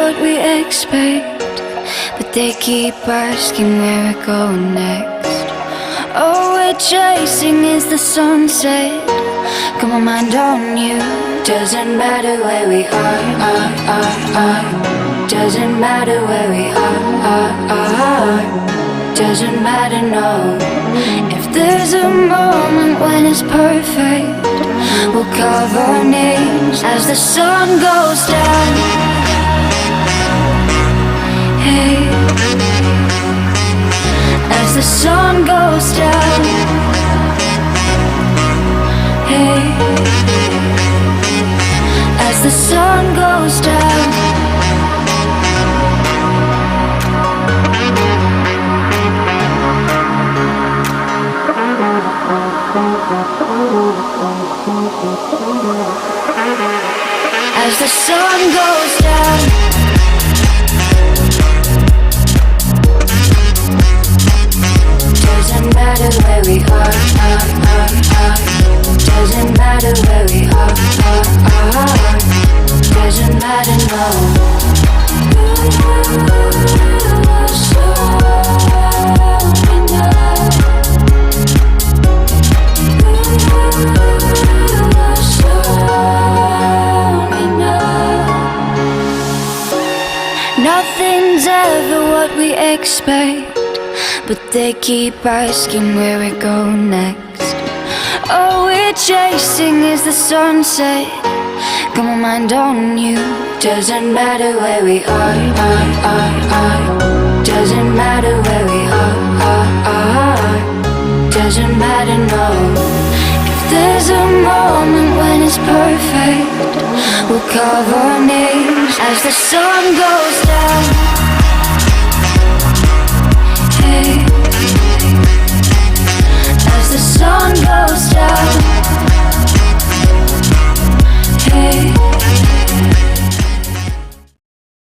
what we expect, but they keep asking where we're going next. All we're chasing is the sunset. Got my mind on you. Doesn't matter where we are. Doesn't matter where we are. Doesn't matter, no. If there's a moment when it's perfect, we'll carve our names as the sun goes down. Hey, as the sun goes down. Hey, as the sun goes down. As the sun goes down. Doesn't matter where we are. Doesn't matter where we are. Doesn't matter, no. Nothing's ever what we expect, but they keep asking where we go next. All we're chasing is the sunset. Got my mind on you. Doesn't matter where we are. Doesn't matter where we are. Doesn't matter, no. If there's a moment when it's perfect, we'll carve our names as the sun goes down. Hey, as the sun goes down.